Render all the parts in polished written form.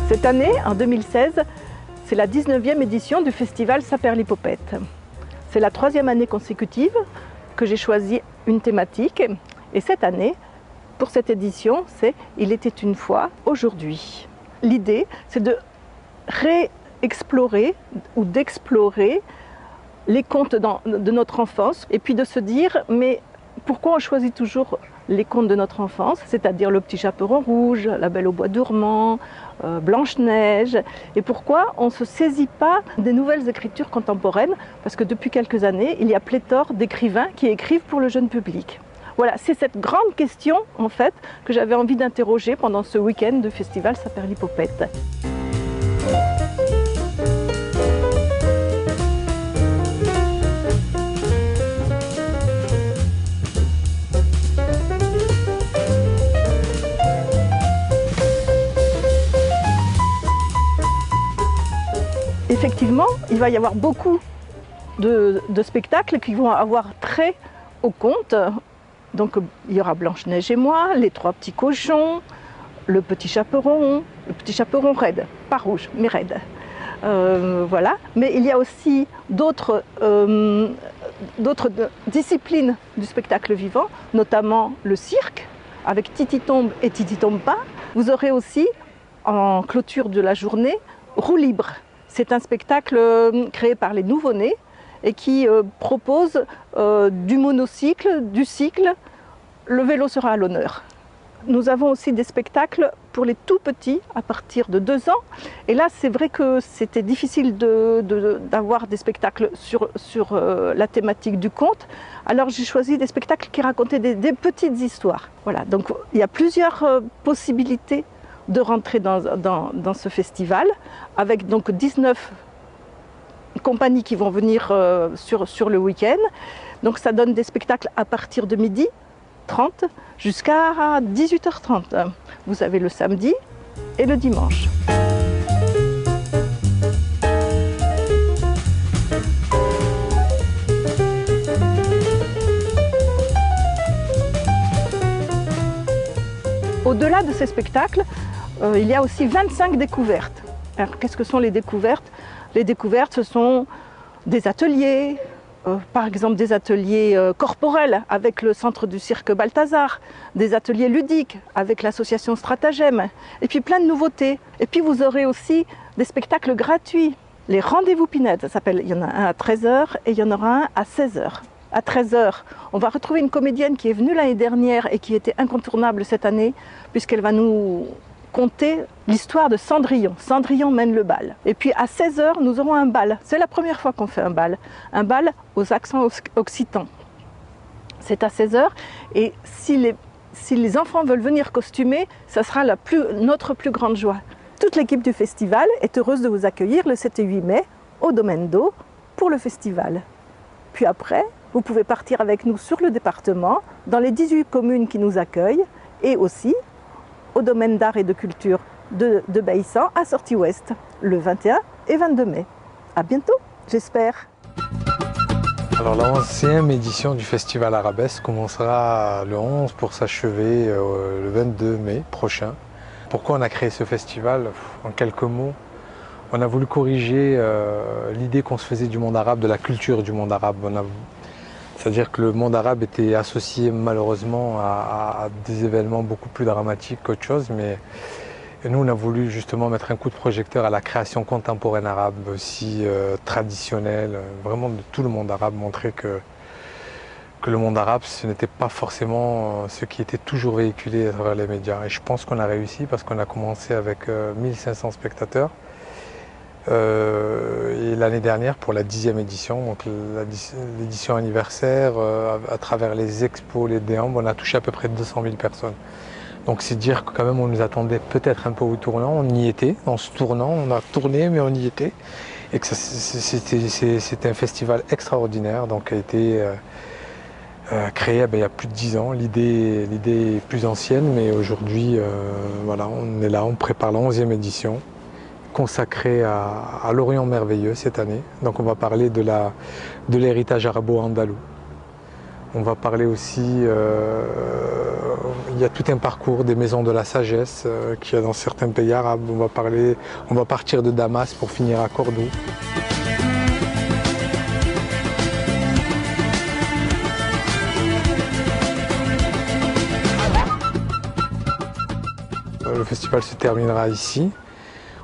Cette année, en 2016, c'est la 19e édition du festival Saperlipopette. C'est la 3e année consécutive que j'ai choisi une thématique. Et cette année, pour cette édition, c'est « Il était une fois, aujourd'hui ». L'idée, c'est de réexplorer ou d'explorer les contes de notre enfance et puis de se dire « mais pourquoi on choisit toujours les contes de notre enfance, c'est-à-dire Le Petit Chaperon Rouge, La Belle au Bois dormant, Blanche-Neige, et pourquoi on ne se saisit pas des nouvelles écritures contemporaines, parce que depuis quelques années, il y a pléthore d'écrivains qui écrivent pour le jeune public. Voilà, c'est cette grande question, en fait, que j'avais envie d'interroger pendant ce week-end du festival Saperlipopette. Effectivement, il va y avoir beaucoup de spectacles qui vont avoir trait au conte. Donc il y aura Blanche-Neige et moi, Les Trois Petits Cochons, Le Petit Chaperon raide, pas rouge, mais raide. Voilà. Mais il y a aussi d'autres disciplines du spectacle vivant, notamment le cirque, avec Titi Tombe et Titi Tombe pas. Vous aurez aussi, en clôture de la journée, Roue libre. C'est un spectacle créé par les nouveau-nés et qui propose du monocycle, du cycle. Le vélo sera à l'honneur. Nous avons aussi des spectacles pour les tout petits à partir de 2 ans. Et là, c'est vrai que c'était difficile d'avoir des spectacles sur la thématique du conte. Alors j'ai choisi des spectacles qui racontaient des petites histoires. Voilà, donc il y a plusieurs possibilités de rentrer dans ce festival, avec donc 19 compagnies qui vont venir sur le week-end. Donc ça donne des spectacles à partir de 12h30 jusqu'à 18h30. Vous avez le samedi et le dimanche. Au-delà de ces spectacles, il y a aussi 25 découvertes. Alors, qu'est-ce que sont les découvertes? Les découvertes, ce sont des ateliers, par exemple des ateliers corporels avec le centre du cirque Balthazar, des ateliers ludiques avec l'association Stratagème, et puis plein de nouveautés. Et puis vous aurez aussi des spectacles gratuits. Les rendez-vous Pinède, ça s'appelle, il y en a un à 13h et il y en aura un à 16h. À 13h, on va retrouver une comédienne qui est venue l'année dernière et qui était incontournable cette année, puisqu'elle va nous conter l'histoire de Cendrillon. Cendrillon mène le bal. Et puis à 16h, nous aurons un bal. C'est la première fois qu'on fait un bal aux accents occitans. C'est à 16h et si les enfants veulent venir costumer, ça sera notre plus grande joie. Toute l'équipe du festival est heureuse de vous accueillir le 7 et 8 mai au Domaine d'Eau pour le festival. Puis après, vous pouvez partir avec nous sur le département, dans les 18 communes qui nous accueillent et aussi au domaine d'art et de culture de Baïssan à Sortie Ouest, le 21 et 22 mai. À bientôt, j'espère. Alors la 11e édition du Festival Arabesque commencera le 11 pour s'achever le 22 mai prochain. Pourquoi on a créé ce festival? En quelques mots, on a voulu corriger l'idée qu'on se faisait du monde arabe, de la culture du monde arabe. C'est-à-dire que le monde arabe était associé malheureusement à des événements beaucoup plus dramatiques qu'autre chose, mais nous on a voulu justement mettre un coup de projecteur à la création contemporaine arabe, aussi traditionnelle, vraiment de tout le monde arabe, montrer que le monde arabe ce n'était pas forcément ce qui était toujours véhiculé à travers les médias. Et je pense qu'on a réussi parce qu'on a commencé avec 1500 spectateurs. Et l'année dernière, pour la 10e édition, donc l'édition anniversaire, à travers les expos, les déambres, on a touché à peu près 200 000 personnes. Donc c'est dire que quand même on nous attendait peut-être un peu au tournant, on y était, en se tournant, on a tourné mais on y était. Et que c'était un festival extraordinaire, donc a été créé il y a plus de 10 ans. L'idée est plus ancienne, mais aujourd'hui, voilà, on est là, on prépare la 11e édition. Consacré à l'Orient merveilleux cette année. Donc on va parler de l'héritage arabo-andalou. On va parler aussi Il y a tout un parcours des maisons de la sagesse qu'il y a dans certains pays arabes. On va partir de Damas pour finir à Cordoue. Le festival se terminera ici,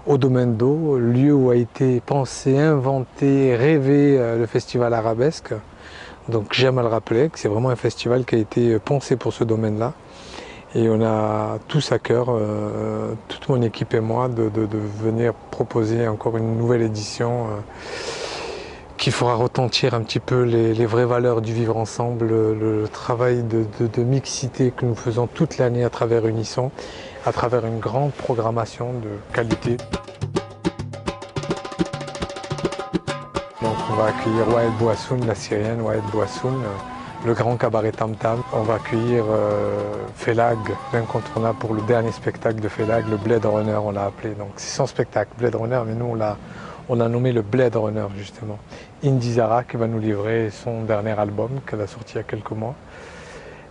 au Domaine d'Eau, lieu où a été pensé, inventé, rêvé le festival arabesque. Donc j'aime à le rappeler que c'est vraiment un festival qui a été pensé pour ce domaine-là. Et on a tous à cœur, toute mon équipe et moi, de venir proposer encore une nouvelle édition qui fera retentir un petit peu les vraies valeurs du vivre ensemble, le travail de mixité que nous faisons toute l'année à travers Unisson, à travers une grande programmation de qualité. Donc on va accueillir Wahed Bouassoun, la Syrienne Wahed Bouassoun, le grand cabaret Tam Tam. On va accueillir Felag, l'incontournable pour le dernier spectacle de Felag, le Blade Runner on l'a appelé. Donc c'est son spectacle, Blade Runner, mais nous on a nommé le Blade Runner justement. Indy Zara qui va nous livrer son dernier album qu'elle a sorti il y a quelques mois.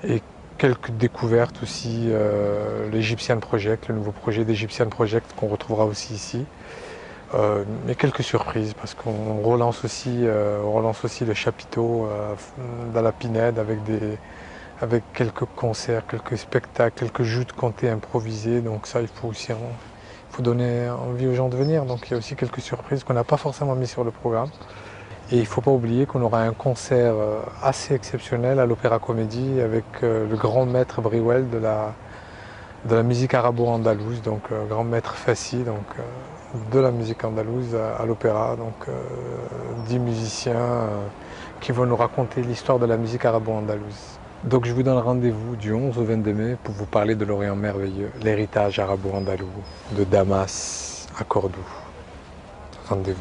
Et quelques découvertes aussi, l'Egyptian Project, le nouveau projet d'Egyptian Project qu'on retrouvera aussi ici. Mais quelques surprises parce qu'on relance aussi le chapiteau dans la Pinède avec quelques concerts, quelques spectacles, quelques joutes comté improvisées. Donc ça, il faut donner envie aux gens de venir. Donc il y a aussi quelques surprises qu'on n'a pas forcément mis sur le programme. Et il ne faut pas oublier qu'on aura un concert assez exceptionnel à l'Opéra Comédie avec le grand maître Briwell de la musique arabo-andalouse, donc grand maître Fassi, donc de la musique andalouse à l'opéra, donc 10 musiciens qui vont nous raconter l'histoire de la musique arabo-andalouse. Donc je vous donne rendez-vous du 11 au 22 mai pour vous parler de l'Orient merveilleux, l'héritage arabo-andalou de Damas à Cordoue. Rendez-vous.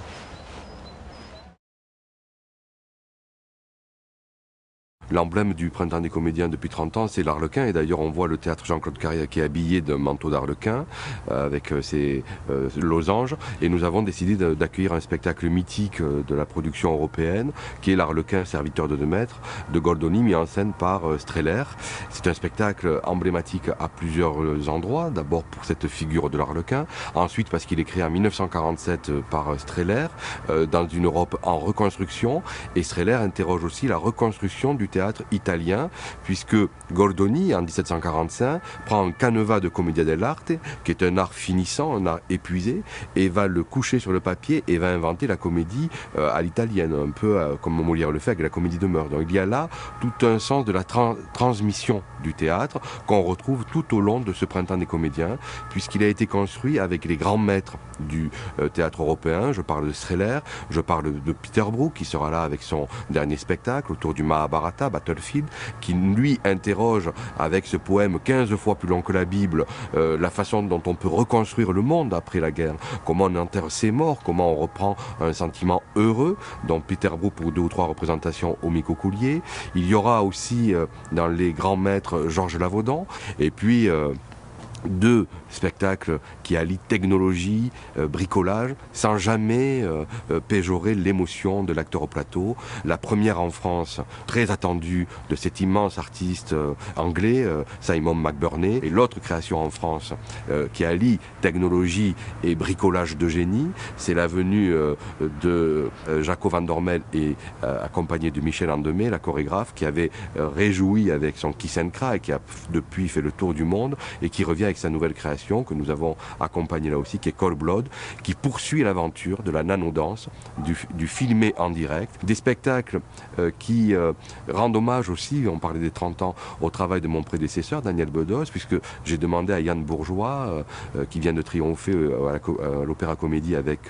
L'emblème du Printemps des comédiens depuis 30 ans, c'est l'Arlequin. Et d'ailleurs, on voit le théâtre Jean-Claude Carrière qui est habillé d'un manteau d'Arlequin avec ses losanges. Et nous avons décidé d'accueillir un spectacle mythique de la production européenne, qui est l'Arlequin, serviteur de 2 mètres, de Goldoni, mis en scène par Strehler. C'est un spectacle emblématique à plusieurs endroits. D'abord pour cette figure de l'Arlequin. Ensuite parce qu'il est créé en 1947 par Strehler, dans une Europe en reconstruction. Et Strehler interroge aussi la reconstruction du théâtre italien, puisque Goldoni, en 1745, prend un canevas de commedia dell'arte, qui est un art finissant, un art épuisé, et va le coucher sur le papier et va inventer la comédie à l'italienne, un peu comme Molière le fait avec la comédie de mœurs. Donc il y a là tout un sens de la transmission du théâtre qu'on retrouve tout au long de ce Printemps des comédiens, puisqu'il a été construit avec les grands maîtres du théâtre européen. Je parle de Strehler, je parle de Peter Brook, qui sera là avec son dernier spectacle autour du Mahabharata, Battlefield, qui lui interroge avec ce poème 15 fois plus long que la Bible, la façon dont on peut reconstruire le monde après la guerre, comment on enterre ses morts, comment on reprend un sentiment heureux, dont Peter Brook pour 2 ou 3 représentations au Micocoulier. Il y aura aussi dans les grands maîtres Georges Lavaudan, et puis 2 spectacles qui allient technologie, bricolage, sans jamais péjorer l'émotion de l'acteur au plateau. La première en France, très attendue, de cet immense artiste anglais, Simon McBurney, et l'autre création en France qui allie technologie et bricolage de génie, c'est la venue de Jaco van Dormel et accompagné de Michel Andemé, la chorégraphe, qui avait réjoui avec son Kiss and Cry, qui a depuis fait le tour du monde et qui revient avec sa nouvelle création que nous avons accompagnée là aussi, qui est Cold Blood, qui poursuit l'aventure de la nanodance, du filmé en direct, des spectacles qui rendent hommage aussi, on parlait des 30 ans, au travail de mon prédécesseur, Daniel Bedos, puisque j'ai demandé à Yann Bourgeois, qui vient de triompher à l'Opéra Comédie avec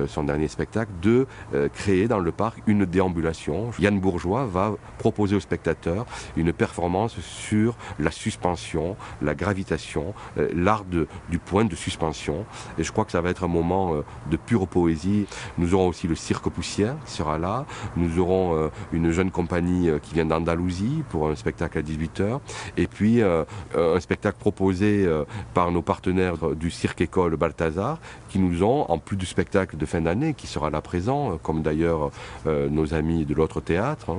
son dernier spectacle, de créer dans le parc une déambulation. Yann Bourgeois va proposer aux spectateurs une performance sur la suspension, la gravitation, l'art du point de suspension. Et je crois que ça va être un moment de pure poésie. Nous aurons aussi le Cirque Poussière qui sera là. Nous aurons une jeune compagnie qui vient d'Andalousie pour un spectacle à 18h. Et puis un spectacle proposé par nos partenaires du Cirque École Balthazar, qui nous ont, en plus du spectacle de fin d'année qui sera là présent, comme d'ailleurs nos amis de l'autre théâtre,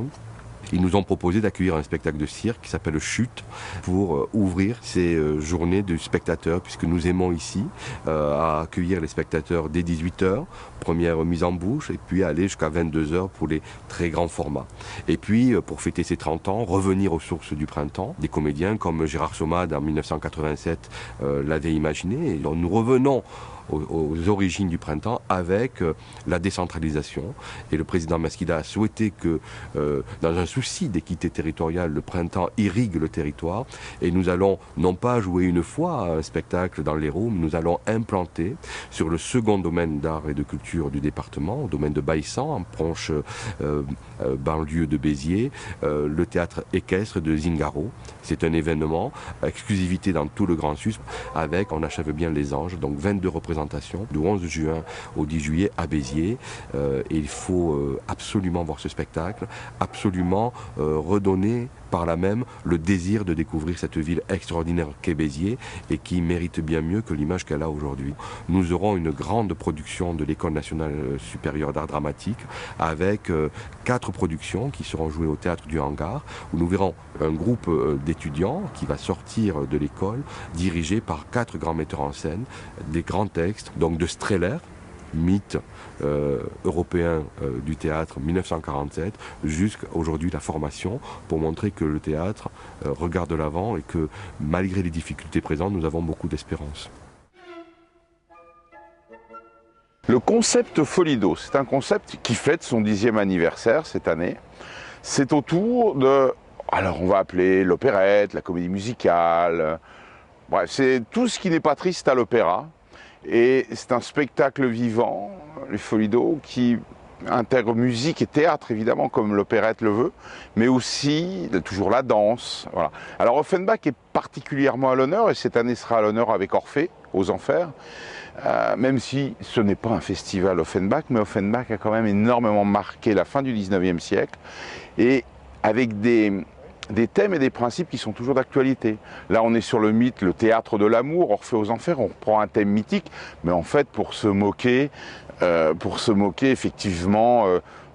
Ils nous ont proposé d'accueillir un spectacle de cirque qui s'appelle Chute pour ouvrir ces journées du spectateur, puisque nous aimons ici à accueillir les spectateurs dès 18h, première mise en bouche, et puis aller jusqu'à 22h pour les très grands formats. Et puis, pour fêter ces 30 ans, revenir aux sources du printemps. Des comédiens comme Gérard Sommade en 1987 l'avaient imaginé. Et nous revenons aux origines du printemps avec la décentralisation. Et le président Mesquida a souhaité que, dans un souci d'équité territoriale, le printemps irrigue le territoire. Et nous allons non pas jouer une fois un spectacle dans l'Hérault, mais nous allons implanter sur le second domaine d'art et de culture du département, au domaine de Baïssan, en proche banlieue de Béziers, le théâtre équestre de Zingaro. C'est un événement, exclusivité dans tout le Grand Sud, avec, on achève bien les Anges, donc 22 représentations du 11 juin au 10 juillet à Béziers. Et il faut absolument voir ce spectacle, absolument redonner par là même le désir de découvrir cette ville extraordinaire qu'est Béziers et qui mérite bien mieux que l'image qu'elle a aujourd'hui. Nous aurons une grande production de l'École nationale supérieure d'art dramatique avec 4 productions qui seront jouées au théâtre du Hangar, où nous verrons un groupe d'étudiants qui va sortir de l'école dirigé par 4 grands metteurs en scène, des grands textes, donc de Strehler, mythe européen du théâtre 1947 jusqu'à aujourd'hui la formation pour montrer que le théâtre regarde l'avant et que malgré les difficultés présentes nous avons beaucoup d'espérance. Le concept Folido, c'est un concept qui fête son 10e anniversaire cette année. C'est autour de, alors on va appeler l'opérette, la comédie musicale, bref c'est tout ce qui n'est pas triste à l'opéra. Et c'est un spectacle vivant, les Folido, qui intègre musique et théâtre, évidemment, comme l'opérette le veut, mais aussi toujours la danse. Voilà. Alors Offenbach est particulièrement à l'honneur, et cette année sera à l'honneur avec Orphée, aux Enfers, même si ce n'est pas un festival Offenbach, mais Offenbach a quand même énormément marqué la fin du 19e siècle, et avec des thèmes et des principes qui sont toujours d'actualité. Là, on est sur le mythe, le théâtre de l'amour, Orphée aux Enfers, on reprend un thème mythique, mais en fait, pour se moquer effectivement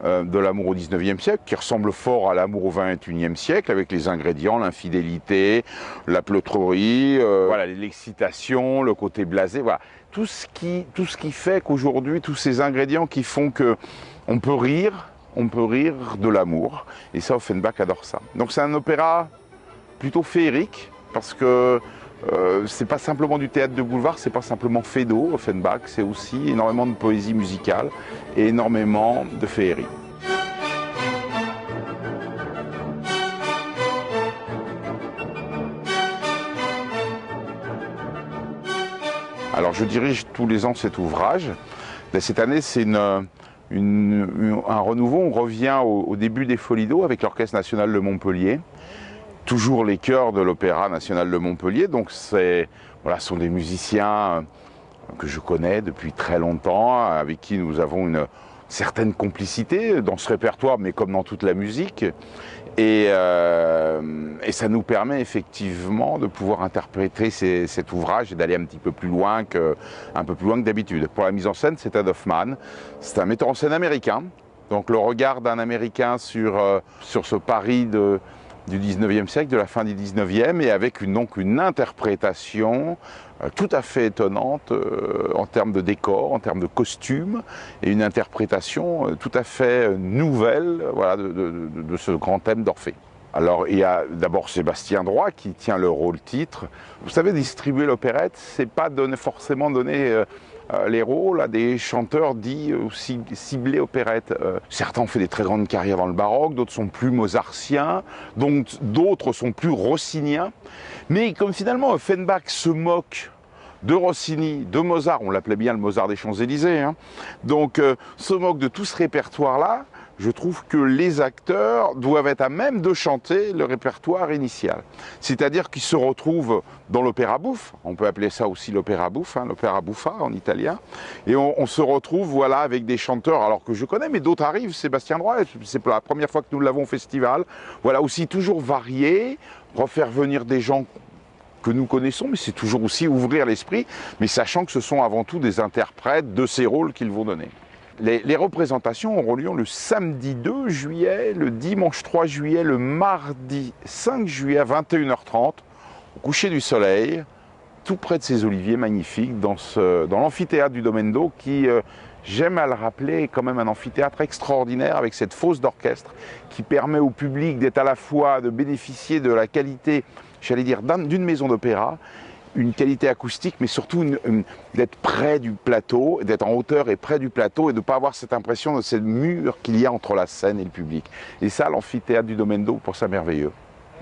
de l'amour au 19e siècle, qui ressemble fort à l'amour au 21e siècle, avec les ingrédients, l'infidélité, la pleutrerie, voilà, l'excitation, le côté blasé, voilà. Tout ce qui fait qu'aujourd'hui, tous ces ingrédients qui font qu'on peut rire de l'amour, et ça Offenbach adore ça. Donc c'est un opéra plutôt féerique, parce que c'est pas simplement du théâtre de boulevard, c'est pas simplement Feydeau, Offenbach, c'est aussi énormément de poésie musicale et énormément de féerie. Alors je dirige tous les ans cet ouvrage. Cette année c'est un renouveau, on revient au début des Folido avec l'Orchestre national de Montpellier, toujours les chœurs de l'Opéra national de Montpellier, donc voilà, ce sont des musiciens que je connais depuis très longtemps, avec qui nous avons une certaine complicité dans ce répertoire, mais comme dans toute la musique, et ça nous permet effectivement de pouvoir interpréter cet ouvrage et d'aller un peu plus loin que d'habitude. Pour la mise en scène, c'est Ted Hoffman, c'est un metteur en scène américain, donc le regard d'un Américain sur ce Paris du 19e siècle, de la fin du 19e, et avec donc une interprétation tout à fait étonnante en termes de décor, en termes de costumes, et une interprétation tout à fait nouvelle, voilà, de ce grand thème d'Orphée. Alors il y a d'abord Sébastien Droit qui tient le rôle titre. Vous savez, distribuer l'opérette, c'est pas forcément donner les rôles à des chanteurs dits aussi ciblés opérette. Certains ont fait des très grandes carrières dans le baroque, d'autres sont plus mozartiens, d'autres sont plus rossiniens. Mais comme finalement Offenbach se moque de Rossini, de Mozart, on l'appelait bien le Mozart des Champs-Élysées, hein, donc se moque de tout ce répertoire-là, je trouve que les acteurs doivent être à même de chanter le répertoire initial. C'est-à-dire qu'ils se retrouvent dans l'opéra bouffe, on peut appeler ça aussi l'opéra bouffe, hein, l'opéra buffa en italien, et on se retrouve voilà, avec des chanteurs, alors que je connais, mais d'autres arrivent, Sébastien Droit, c'est la première fois que nous l'avons au festival, voilà, aussi toujours varié, refaire venir des gens que nous connaissons, mais c'est toujours aussi ouvrir l'esprit, mais sachant que ce sont avant tout des interprètes de ces rôles qu'ils vont donner. Les représentations auront lieu le samedi 2 juillet, le dimanche 3 juillet, le mardi 5 juillet à 21h30, au coucher du soleil, tout près de ces oliviers magnifiques, dans l'amphithéâtre du Domaine d'Eau qui, j'aime à le rappeler, est quand même un amphithéâtre extraordinaire avec cette fosse d'orchestre qui permet au public d'être à la fois, de bénéficier de la qualité, j'allais dire, d'une maison d'opéra, une qualité acoustique, mais surtout d'être près du plateau, d'être en hauteur et près du plateau et de ne pas avoir cette impression de ce mur qu'il y a entre la scène et le public. Et ça, l'amphithéâtre du Domaine d'Eau, pour ça, merveilleux.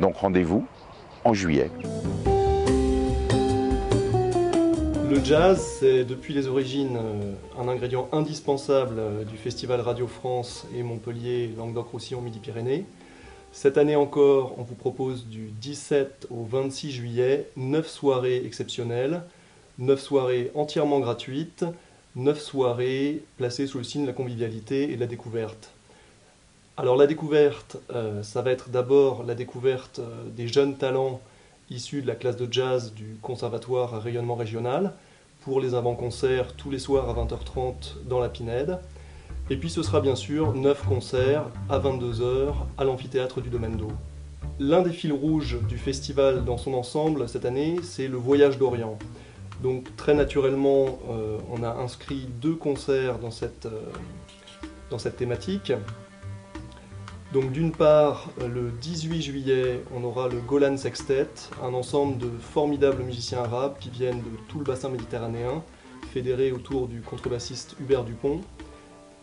Donc rendez-vous en juillet. Le jazz, c'est depuis les origines un ingrédient indispensable du Festival Radio France et Montpellier, Languedoc-Roussillon, Midi-Pyrénées. Cette année encore, on vous propose du 17 au 26 juillet 9 soirées exceptionnelles, 9 soirées entièrement gratuites, 9 soirées placées sous le signe de la convivialité et de la découverte. Alors la découverte, ça va être d'abord la découverte des jeunes talents issus de la classe de jazz du Conservatoire à rayonnement régional pour les avant-concerts tous les soirs à 20h30 dans la Pinède. Et puis ce sera bien sûr 9 concerts à 22h à l'amphithéâtre du Domaine d'Eau. L'un des fils rouges du festival dans son ensemble cette année, c'est le Voyage d'Orient. Donc très naturellement, on a inscrit 2 concerts dans cette thématique. Donc d'une part, le 18 juillet, on aura le Golan Sextet, un ensemble de formidables musiciens arabes qui viennent de tout le bassin méditerranéen, fédérés autour du contrebassiste Hubert Dupont.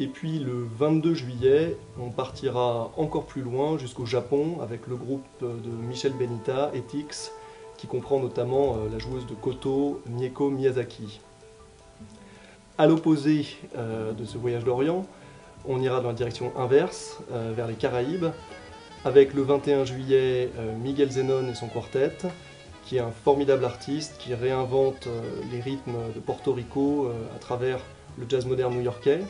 Et puis le 22 juillet, on partira encore plus loin jusqu'au Japon avec le groupe de Michel Benita, Etix, qui comprend notamment la joueuse de koto Mieko Miyazaki. À l'opposé de ce voyage d'Orient, on ira dans la direction inverse, vers les Caraïbes, avec le 21 juillet Miguel Zenon et son quartet, qui est un formidable artiste qui réinvente les rythmes de Porto Rico à travers le jazz moderne new-yorkais.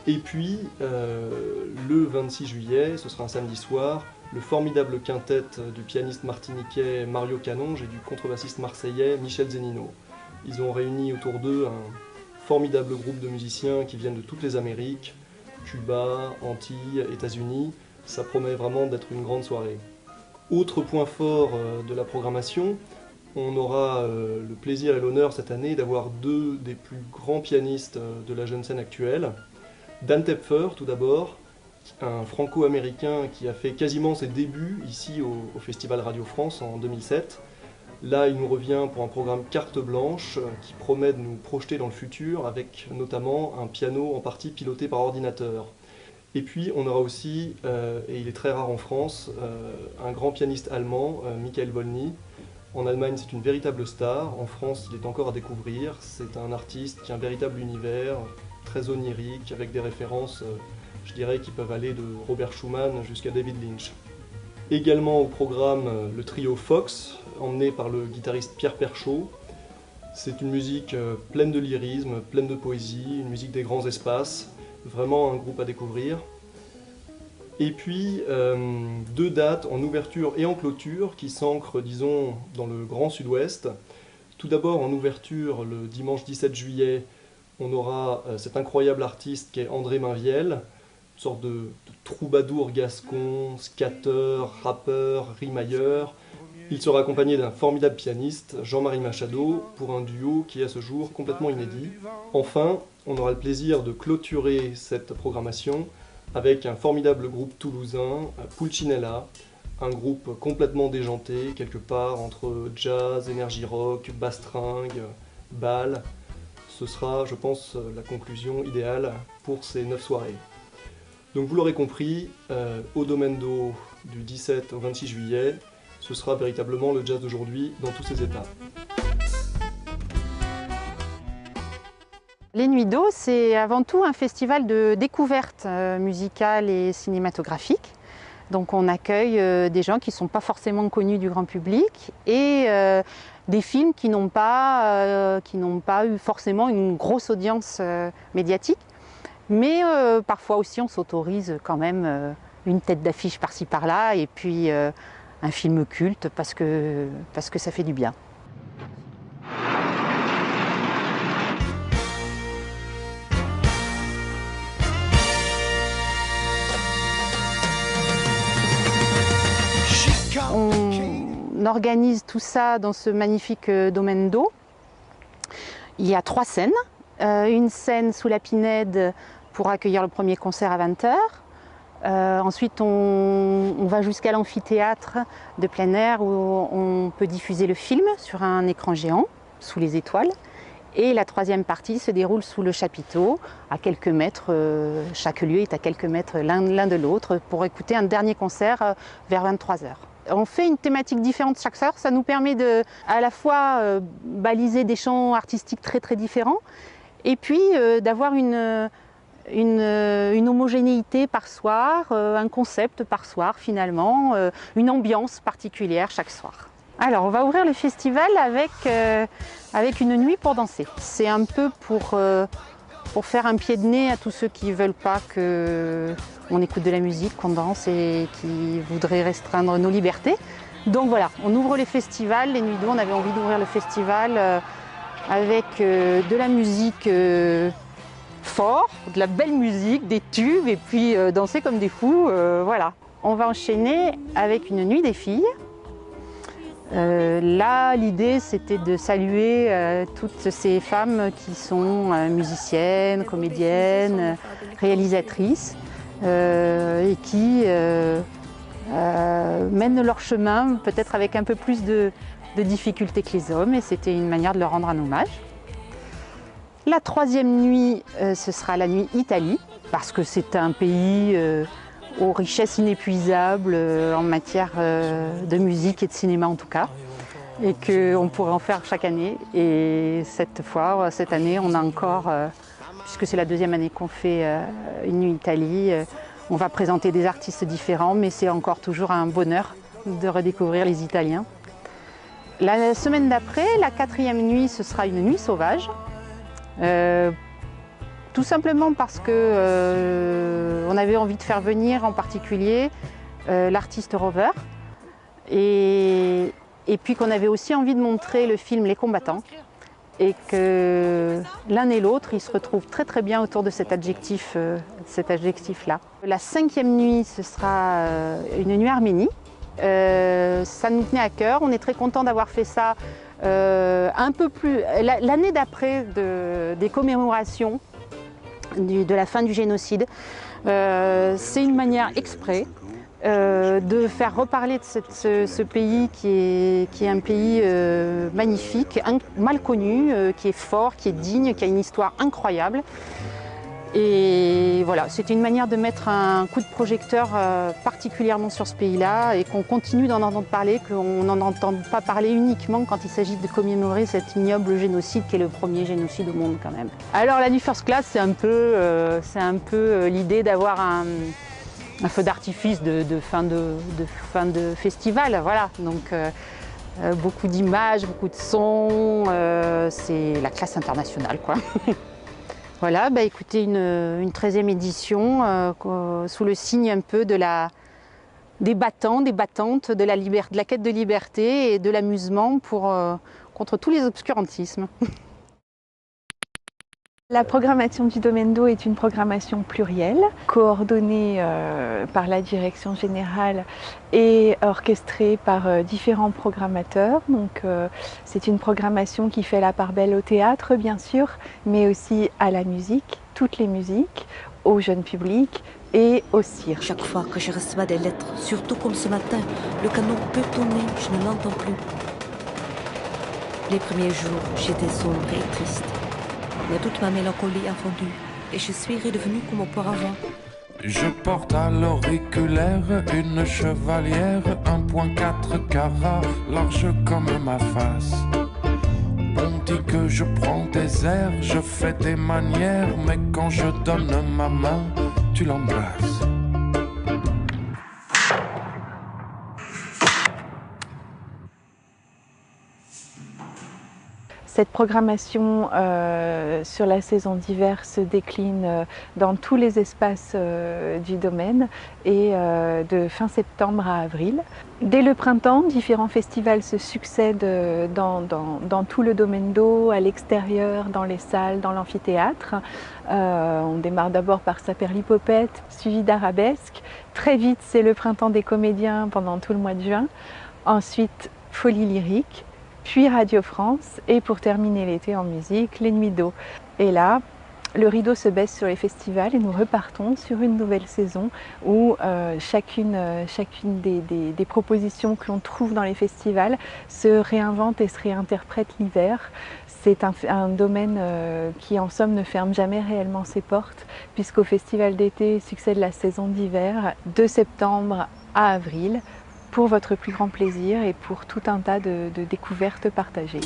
Et puis, le 26 juillet, ce sera un samedi soir, le formidable quintet du pianiste martiniquais Mario Canonge et du contrebassiste marseillais Michel Zenino. Ils ont réuni autour d'eux un formidable groupe de musiciens qui viennent de toutes les Amériques, Cuba, Antilles, États-Unis. Ça promet vraiment d'être une grande soirée. Autre point fort de la programmation, on aura le plaisir et l'honneur cette année d'avoir 2 des plus grands pianistes de la jeune scène actuelle. Dan Tepfer, tout d'abord, un franco-américain qui a fait quasiment ses débuts ici au Festival Radio France en 2007. Là, il nous revient pour un programme carte blanche qui promet de nous projeter dans le futur avec notamment un piano en partie piloté par ordinateur. Et puis, on aura aussi, et il est très rare en France, un grand pianiste allemand, Michael Volny. En Allemagne, c'est une véritable star. En France, il est encore à découvrir. C'est un artiste qui a un véritable univers, très onirique, avec des références, je dirais, qui peuvent aller de Robert Schumann jusqu'à David Lynch. Également au programme, le trio Fox, emmené par le guitariste Pierre Perchaud. C'est une musique pleine de lyrisme, pleine de poésie, une musique des grands espaces, vraiment un groupe à découvrir. Et puis 2 dates en ouverture et en clôture qui s'ancrent, disons, dans le Grand Sud-Ouest. Tout d'abord en ouverture, le dimanche 17 juillet, on aura cet incroyable artiste qui est André Mainviel, une sorte de troubadour gascon, scatter, rappeur, rimailleur. Il sera accompagné d'un formidable pianiste, Jean-Marie Machado, pour un duo qui est à ce jour complètement inédit. Enfin, on aura le plaisir de clôturer cette programmation avec un formidable groupe toulousain, Pulcinella, un groupe complètement déjanté, quelque part entre jazz, énergie rock, basse-tringue, bal. Ce sera, je pense, la conclusion idéale pour ces 9 soirées. Donc vous l'aurez compris, au Domaine d'Eau du 17 au 26 juillet, ce sera véritablement le jazz d'aujourd'hui dans tous ses états. Les Nuits d'Eau, c'est avant tout un festival de découverte musicale et cinématographique. Donc on accueille des gens qui ne sont pas forcément connus du grand public et des films qui n'ont pas eu forcément une grosse audience médiatique. Mais parfois aussi on s'autorise quand même une tête d'affiche par-ci par-là et puis un film culte parce que ça fait du bien. organise tout ça dans ce magnifique domaine d'eau. Il y a 3 scènes. Une scène sous la Pinède pour accueillir le premier concert à 20 h. Ensuite, on va jusqu'à l'amphithéâtre de plein air où on peut diffuser le film sur un écran géant sous les étoiles. Et la 3e partie se déroule sous le chapiteau, à quelques mètres, chaque lieu est à quelques mètres l'un de l'autre, pour écouter un dernier concert vers 23 h. On fait une thématique différente chaque soir, ça nous permet de à la fois baliser des champs artistiques très très différents, et puis d'avoir une homogénéité par soir, un concept par soir finalement, une ambiance particulière chaque soir. Alors on va ouvrir le festival avec une nuit pour danser. C'est un peu pour faire un pied de nez à tous ceux qui ne veulent pas qu'on écoute de la musique, qu'on danse et qui voudraient restreindre nos libertés. Donc voilà, on ouvre les festivals, les Nuits d'eau, on avait envie d'ouvrir le festival avec de la musique fort, de la belle musique, des tubes et puis danser comme des fous, voilà. On va enchaîner avec une nuit des filles. Là, l'idée, c'était de saluer toutes ces femmes qui sont musiciennes, comédiennes, réalisatrices et qui mènent leur chemin peut-être avec un peu plus de difficultés que les hommes, et c'était une manière de leur rendre un hommage. La 3e nuit, ce sera la nuit Italie, parce que c'est un pays aux richesses inépuisables en matière de musique et de cinéma en tout cas, et qu'on pourrait en faire chaque année. Et cette année, on a encore, puisque c'est la 2e année qu'on fait une nuit Italie, on va présenter des artistes différents, mais c'est encore toujours un bonheur de redécouvrir les Italiens. La semaine d'après, la 4e nuit, ce sera une nuit sauvage. Tout simplement parce que on avait envie de faire venir en particulier l'artiste Rover et puis qu'on avait aussi envie de montrer le film Les Combattants et que l'un et l'autre ils se retrouvent très très bien autour de cet adjectif-là. La 5e nuit, ce sera une nuit Arménie. Ça nous tenait à cœur, on est très content d'avoir fait ça un peu plus l'année d'après des commémorations de la fin du génocide. C'est une manière exprès de faire reparler de ce pays qui est un pays magnifique, mal connu, qui est fort, qui est digne, qui a une histoire incroyable. Et voilà, c'était une manière de mettre un coup de projecteur particulièrement sur ce pays-là et qu'on continue d'en entendre parler, qu'on n'en entende pas parler uniquement quand il s'agit de commémorer cet ignoble génocide qui est le premier génocide au monde quand même. Alors la nuit First Class, c'est un peu l'idée d'avoir un feu d'artifice de fin de festival, voilà. Donc beaucoup d'images, beaucoup de sons, c'est la classe internationale quoi. Voilà, bah écoutez, une 13e édition sous le signe un peu des battants, des battantes, de la quête de liberté et de l'amusement contre tous les obscurantismes. La programmation du domaine d'eau est une programmation plurielle, coordonnée par la direction générale et orchestrée par différents programmateurs. Donc c'est une programmation qui fait la part belle au théâtre bien sûr, mais aussi à la musique, toutes les musiques, au jeune public et au cirque. Chaque fois que je reçois des lettres, surtout comme ce matin, le canon peut tourner, je ne l'entends plus. Les premiers jours, j'étais sombre et triste. Mais toute ma mélancolie a fondu et je suis redevenue comme auparavant. Je porte à l'auriculaire une chevalière 1.4 carats, large comme ma face. On dit que je prends des airs, je fais des manières, mais quand je donne ma main, tu l'embrasses. Cette programmation sur la saison d'hiver se décline dans tous les espaces du domaine et de fin septembre à avril. Dès le printemps, différents festivals se succèdent dans tout le domaine d'eau, à l'extérieur, dans les salles, dans l'amphithéâtre. On démarre d'abord par Saperlipopette, suivi d'Arabesque. Très vite, c'est le printemps des comédiens pendant tout le mois de juin. Ensuite, Folie Lyrique, puis Radio France et pour terminer l'été en musique, les Nuits d'eau. Et là, le rideau se baisse sur les festivals et nous repartons sur une nouvelle saison où chacune des propositions que l'on trouve dans les festivals se réinvente et se réinterprète l'hiver. C'est un domaine qui en somme ne ferme jamais réellement ses portes puisqu'au festival d'été succède la saison d'hiver de septembre à avril pour votre plus grand plaisir et pour tout un tas de découvertes partagées.